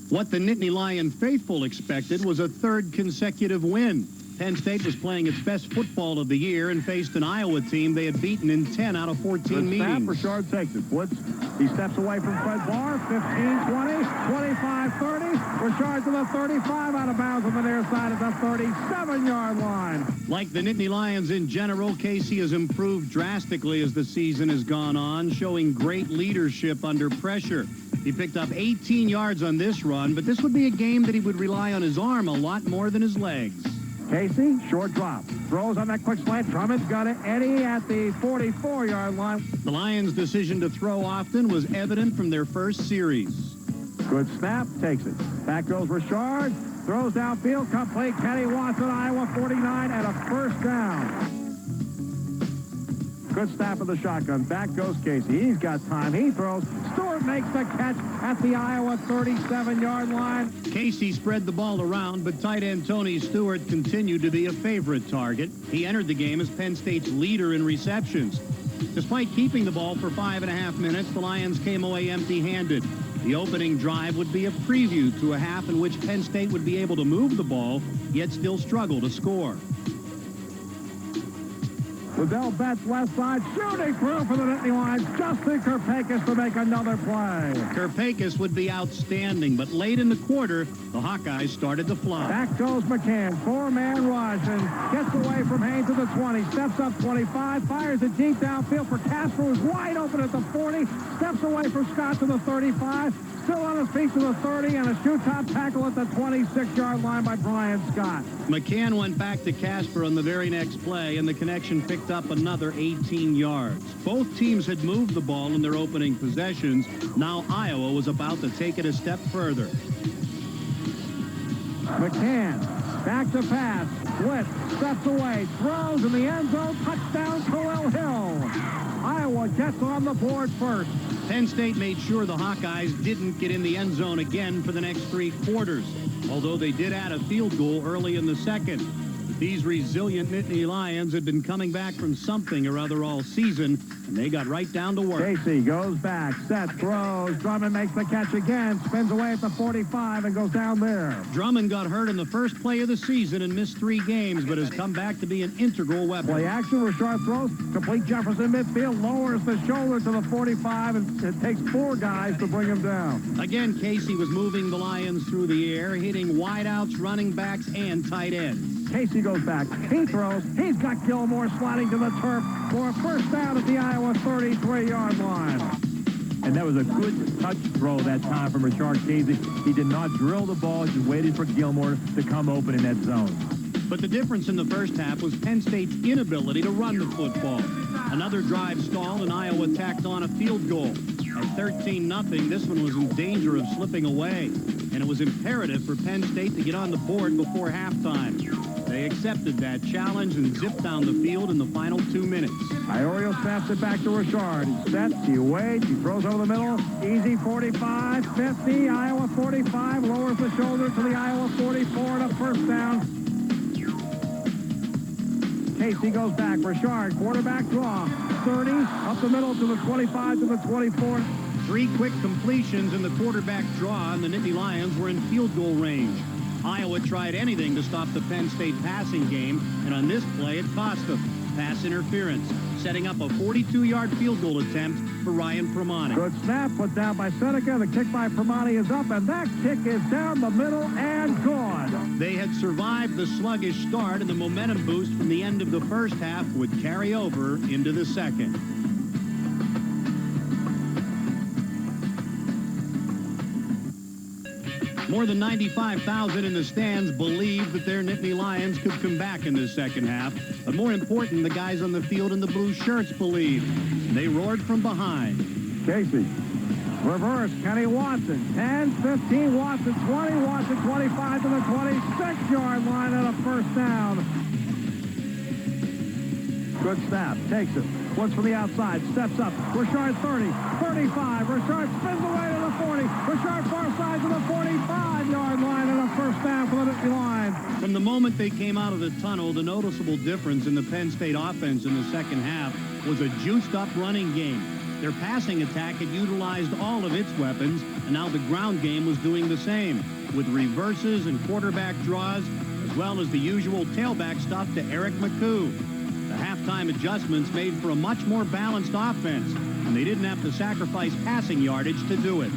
What the Nittany Lion faithful expected was a third consecutive win. Penn State was playing its best football of the year and faced an Iowa team they had beaten in 10 out of 14 meetings. Richard takes it. Blitz. He steps away from Fred Barr. 15, 20, 25, 30. Richard to the 35, out of bounds on the near side at the 37-yard line. Like the Nittany Lions in general, Casey has improved drastically as the season has gone on, showing great leadership under pressure. He picked up 18 yards on this run, but this would be a game that he would rely on his arm a lot more than his legs. Casey, short drop. Throws on that quick slant. Drummond's got it. Eddie at the 44-yard line. The Lions' decision to throw often was evident from their first series. Good snap. Takes it. Back goes Richard. Throws downfield. Complete. Kenny Watson, Iowa 49, and a first down. Good snap of the shotgun. Back goes Casey. He's got time. He throws. Stewart makes the catch at the Iowa 37-yard line. Casey spread the ball around, but tight end Tony Stewart continued to be a favorite target. He entered the game as Penn State's leader in receptions. Despite keeping the ball for 5.5 minutes, the Lions came away empty-handed. The opening drive would be a preview to a half in which Penn State would be able to move the ball, yet still struggle to score. Liddell Betts left side, shooting through for the Nittany Lions. Justin Kirpakis to make another play. Kirpakis would be outstanding, but late in the quarter, the Hawkeyes started to fly. Back goes McCann, four-man rush, and gets away from Haynes to the 20. Steps up 25, fires it deep downfield for Casper, who's wide open at the 40. Steps away from Scott to the 35. Still on his feet to the 30, and a shoot-top tackle at the 26-yard line by Brian Scott. McCann went back to Casper on the very next play, and the connection picked up another 18 yards. Both teams had moved the ball in their opening possessions. Now Iowa was about to take it a step further. McCann, back to pass, blitz, steps away, throws in the end zone, touchdown, Khalil Hill. Iowa gets on the board first. Penn State made sure the Hawkeyes didn't get in the end zone again for the next 3 quarters, although they did add a field goal early in the second. But these resilient Nittany Lions had been coming back from something or other all season, and they got right down to work. Casey goes back, set, throws. Drummond makes the catch again, spins away at the 45 and goes down there. Drummond got hurt in the first play of the season and missed 3 games, but has come back to be an integral weapon. Play action, Richard throws, complete Jefferson midfield, lowers the shoulder to the 45, and it takes 4 guys to bring him down. Again, Casey was moving the Lions through the air, hitting wideouts, running backs, and tight ends. Casey goes back. He throws. He's got Gilmore sliding to the turf for a first down at the Iowa 33-yard line. And that was a good touch throw that time from Richard Casey. He did not drill the ball, just waited for Gilmore to come open in that zone. But the difference in the first half was Penn State's inability to run the football. Another drive stalled, and Iowa tacked on a field goal. At 13-0, this one was in danger of slipping away, and it was imperative for Penn State to get on the board before halftime. They accepted that challenge and zipped down the field in the final 2 minutes. Iorio snaps it back to Richard. He sets, he waits, he throws over the middle. Easy 45, 50, Iowa 45, lowers the shoulder to the Iowa 44 and a first down. Casey goes back. Richard, quarterback draw. 30, up the middle to the 25 to the 24. 3 quick completions in the quarterback draw, and the Nittany Lions were in field goal range. Iowa tried anything to stop the Penn State passing game, and on this play it cost them. Pass interference, setting up a 42-yard field goal attempt for Ryan Pramani. Good snap, put down by Seneca. The kick by Pramani is up, and that kick is down the middle and good. They had survived the sluggish start, and the momentum boost from the end of the first half would carry over into the second. More than 95,000 in the stands believed that their Nittany Lions could come back in the second half. But more important, the guys on the field in the blue shirts believed. They roared from behind. Casey, reverse, Kenny Watson, 10, 15, Watson, 20, Watson, 25 to the 26-yard line and a first down. Good snap, takes it. Looks from the outside, steps up. Richard 30, 35. Richard spins away to the 40. Richard far side to the 45-yard line and a first down for the Nittany Lions. From the moment they came out of the tunnel, the noticeable difference in the Penn State offense in the second half was a juiced-up running game. Their passing attack had utilized all of its weapons, and now the ground game was doing the same, with reverses and quarterback draws, as well as the usual tailback stuff to Eric McCoo. The halftime adjustments made for a much more balanced offense, and they didn't have to sacrifice passing yardage to do it.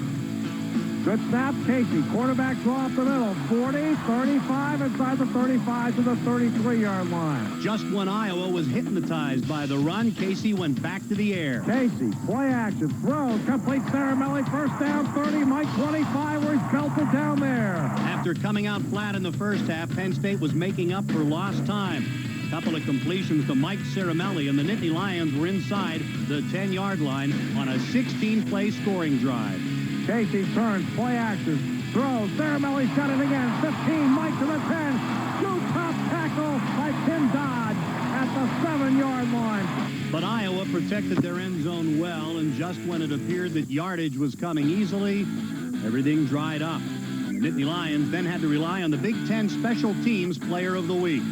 Good snap, Casey. Quarterback draw up the middle. 40, 35, inside the 35 to the 33-yard line. Just when Iowa was hypnotized by the run, Casey went back to the air. Casey, play action, throws, complete Caramelli, first down 30, Mike 25, where he's belted down there. After coming out flat in the first half, Penn State was making up for lost time. A couple of completions to Mike Caramelli, and the Nittany Lions were inside the 10-yard line on a 16-play scoring drive. Casey turns, play action, throws, Caramelli's got it again, 15, Mike to the 10, shoot top tackle by Tim Dodge at the 7-yard line. But Iowa protected their end zone well, and just when it appeared that yardage was coming easily, everything dried up. The Nittany Lions then had to rely on the Big Ten Special Teams Player of the Week.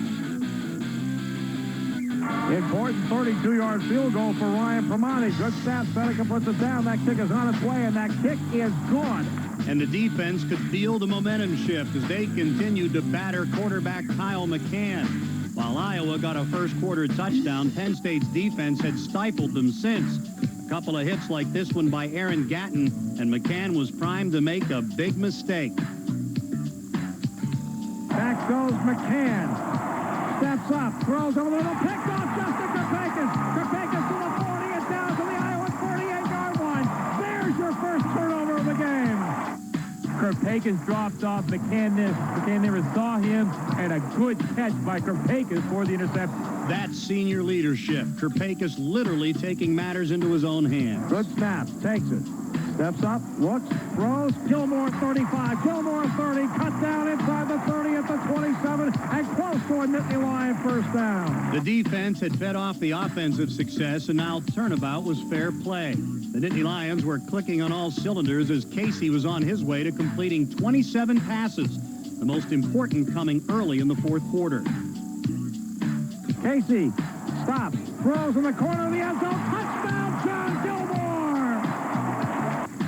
Important 32-yard field goal for Ryan Primanti. Good snap. Seneca puts it down. That kick is on its way, and that kick is good. And the defense could feel the momentum shift as they continued to batter quarterback Kyle McCann. While Iowa got a first-quarter touchdown, Penn State's defense had stifled them since. A couple of hits like this one by Aaron Gatton, and McCann was primed to make a big mistake. Back goes McCann. Steps up, throws over the middle, picked off Justin Karpakis. Karpakis to the 40 and down to the Iowa 48-yard line. There's your first turnover of the game. Karpakis dropped off. McCann never saw him, and a good catch by Karpakis for the interception. That's senior leadership. Karpakis literally taking matters into his own hands. Good snap, takes it. Steps up, looks, throws, Gilmore 35, Gilmore 30, cut down inside the 30 at the 27, and close to a Nittany Lion first down. The defense had fed off the offensive success, and now turnabout was fair play. The Nittany Lions were clicking on all cylinders as Casey was on his way to completing 27 passes, the most important coming early in the fourth quarter. Casey stops, throws in the corner of the end zone, touchdown, John Gilmore!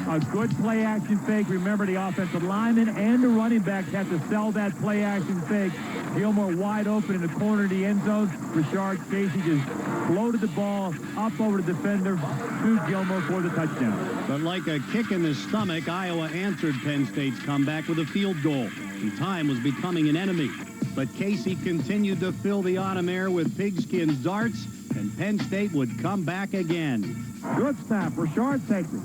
A good play-action fake. Remember, the offensive lineman and the running back had to sell that play-action fake. Gilmore wide open in the corner of the end zone. Rashard Casey just floated the ball up over the defender to Gilmore for the touchdown. But like a kick in the stomach, Iowa answered Penn State's comeback with a field goal. And time was becoming an enemy. But Casey continued to fill the autumn air with pigskin darts, and Penn State would come back again. Good snap. Rashard takes it.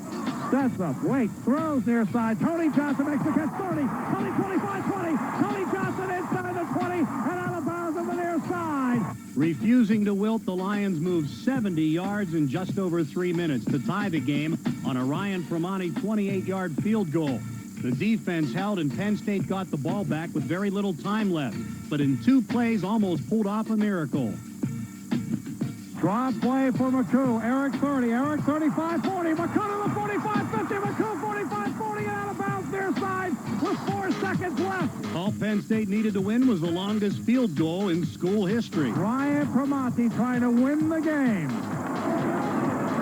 Steps up, waits, throws near side. Tony Johnson makes the catch. 30, Tony 25, 20. Tony Johnson inside the 20 and out of bounds on the near side. Refusing to wilt, the Lions moved 70 yards in just over 3 minutes to tie the game on a Ryan Primanti 28-yard field goal. The defense held, and Penn State got the ball back with very little time left, but in 2 plays almost pulled off a miracle. Draw play for McCoo. Eric 30, Eric 35, 40. McCoo to the 45, 50. McCoo 45, 40 and out of bounds near side with 4 seconds left. All Penn State needed to win was the longest field goal in school history. Ryan Primanti trying to win the game.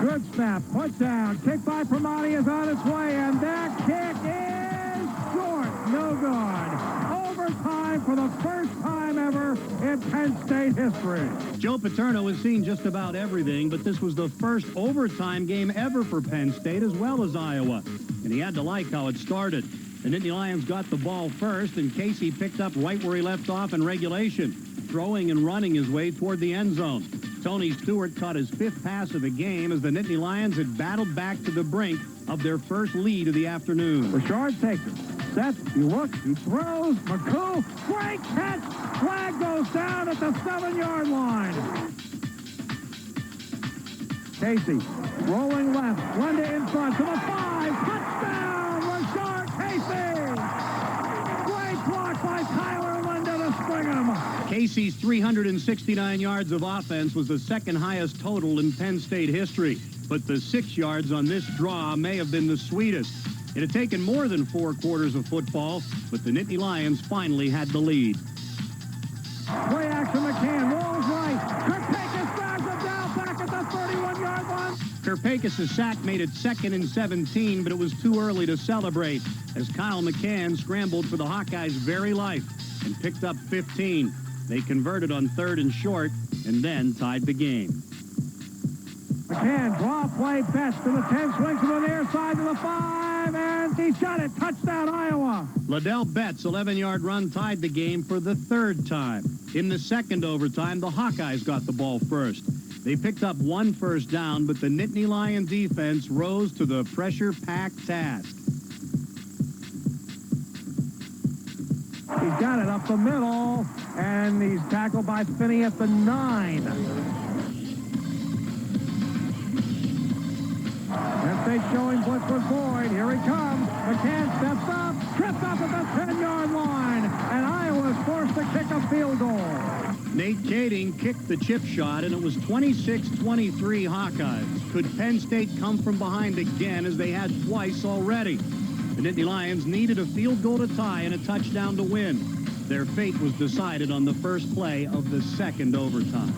Good snap, put down. Kick by Primanti is on its way, and that kick is short. No good. Overtime for the first time ever in Penn State history. Joe Paterno has seen just about everything, but this was the first overtime game ever for Penn State as well as Iowa, and he had to like how it started. The Nittany Lions got the ball first, and Casey picked up right where he left off in regulation, throwing and running his way toward the end zone. Tony Stewart caught his 5th pass of the game as the Nittany Lions had battled back to the brink of their first lead of the afternoon. Rashard takes it. Sets, he looks, he throws. McCoo, great catch. Flag goes down at the 7-yard line. Casey, rolling left. Linda in front to the 5. Touchdown, Rashard Casey. Great block by Tyler Linda to spring him. Casey's 369 yards of offense was the second highest total in Penn State history, but the 6 yards on this draw may have been the sweetest. It had taken more than 4 quarters of football, but the Nittany Lions finally had the lead. Play action, McCann rolls right. Karpakis drives him down back at the 31-yard line. Kirpakis' sack made it 2nd and 17, but it was too early to celebrate as Kyle McCann scrambled for the Hawkeyes' very life and picked up 15. They converted on 3rd and short and then tied the game. McCann, draw play, Best to the 10, swings to the near side to the 5, and he shot it. Touchdown, Iowa. Liddell Betts' 11-yard run tied the game for the 3rd time. In the 2nd overtime, the Hawkeyes got the ball first. They picked up 1 first down, but the Nittany Lion defense rose to the pressure-packed task. He's got it up the middle, and he's tackled by Finney at the 9. Penn State showing blitz with Boyd. Here he comes. McCann steps up, tripped up at the 10-yard line, and Iowa is forced to kick a field goal. Nate Kading kicked the chip shot, and it was 26-23 Hawkeyes. Could Penn State come from behind again as they had twice already? The Nittany Lions needed a field goal to tie and a touchdown to win. Their fate was decided on the first play of the 2nd overtime.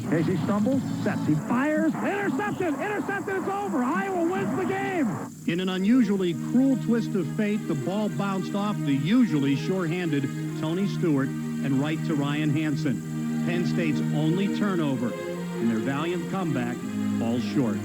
Casey stumbles, sets, he fires, intercepted, it's over. Iowa wins the game. In an unusually cruel twist of fate, the ball bounced off the usually sure-handed Tony Stewart and right to Ryan Hansen. Penn State's only turnover, and their valiant comeback falls short.